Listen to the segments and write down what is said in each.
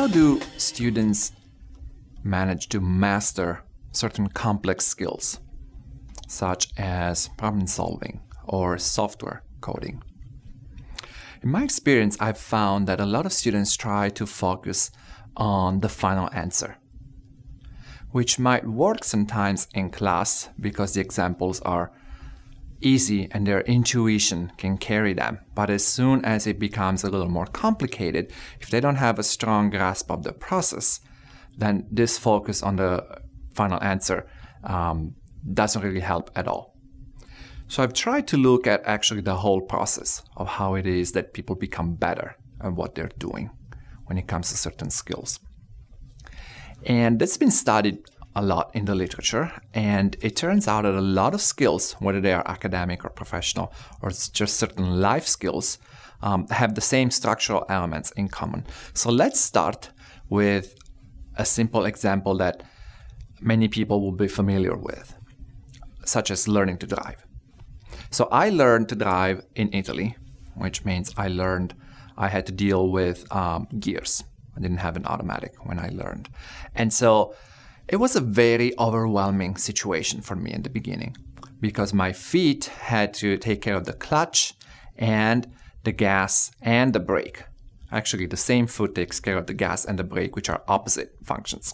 how do students manage to master certain complex skills, such as problem solving or software coding? In my experience, I've found that a lot of students try to focus on the final answer, which might work sometimes in class because the examples are easy and their intuition can carry them. But as soon as it becomes a little more complicated, if they don't have a strong grasp of the process, then this focus on the final answer doesn't really help at all. So I've tried to look at actually the whole process of how it is that people become better at what they're doing when it comes to certain skills. And that's been studied a lot in the literature, and it turns out that a lot of skills, whether they are academic or professional or just certain life skills, have the same structural elements in common. So let's start with a simple example that many people will be familiar with, such as learning to drive. So I learned to drive in Italy, which means I had to deal with gears. I didn't have an automatic when I learned. And so it was a very overwhelming situation for me in the beginning because my feet had to take care of the clutch and the gas and the brake. Actually, the same foot takes care of the gas and the brake, which are opposite functions.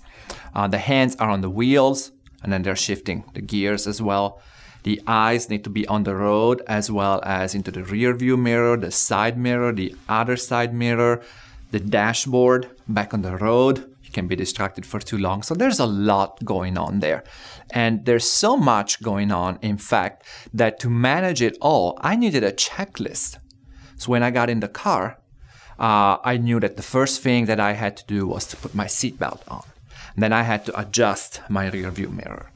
The hands are on the wheels, and then they're shifting the gears as well. The eyes need to be on the road as well as into the rear view mirror, the side mirror, the other side mirror, the dashboard back on the road. You can be distracted for too long. So there's a lot going on there. And there's so much going on, in fact, that to manage it all, I needed a checklist. So when I got in the car, I knew that the first thing that I had to do was to put my seatbelt on. And then I had to adjust my rear view mirror.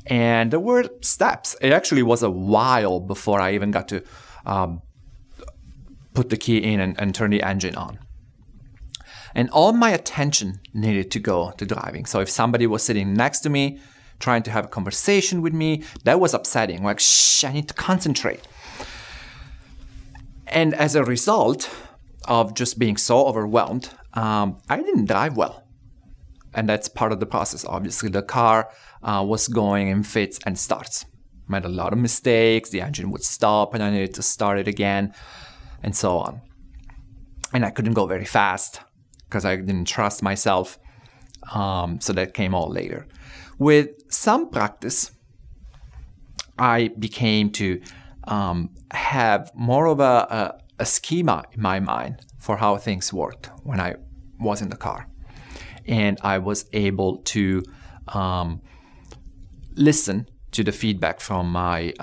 And there were steps. It actually was a while before I even got to put the key in and turn the engine on. And all my attention needed to go to driving. So if somebody was sitting next to me, trying to have a conversation with me, that was upsetting. Like, shh, I need to concentrate. And as a result of just being so overwhelmed, I didn't drive well. And that's part of the process, obviously. The car was going in fits and starts. I made a lot of mistakes. The engine would stop and I needed to start it again, and so on. And I couldn't go very fast because I didn't trust myself. So that came all later. With some practice, I became to have more of a schema in my mind for how things worked when I was in the car. And I was able to listen to the feedback from my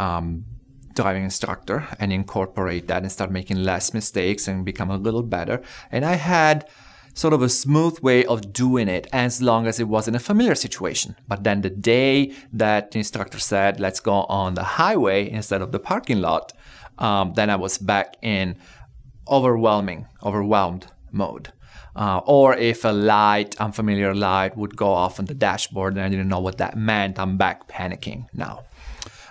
driving instructor and incorporate that and start making less mistakes and become a little better. And I had sort of a smooth way of doing it as long as it wasn't a familiar situation. But then the day that the instructor said, let's go on the highway instead of the parking lot, then I was back in overwhelmed mode. Or if a unfamiliar light would go off on the dashboard and I didn't know what that meant, I'm back panicking now.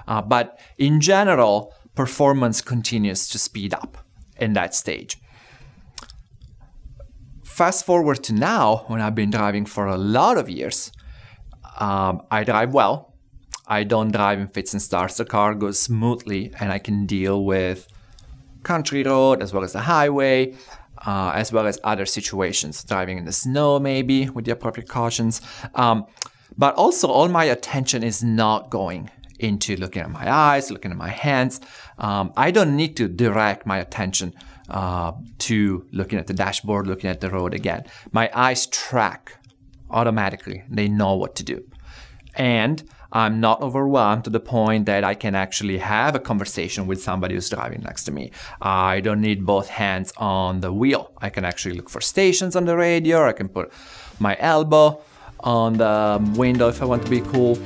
But in general, performance continues to speed up in that stage. Fast forward to now, when I've been driving for a lot of years, I drive well. I don't drive in fits and starts. The car goes smoothly and I can deal with country road as well as the highway, as well as other situations, driving in the snow maybe with the appropriate cautions. But also all my attention is not going into looking at my eyes, looking at my hands. I don't need to direct my attention to looking at the dashboard, looking at the road again. My eyes track automatically. They know what to do. And I'm not overwhelmed to the point that I can actually have a conversation with somebody who's driving next to me. I don't need both hands on the wheel. I can actually look for stations on the radio, or I can put my elbow on the window if I want to be cool.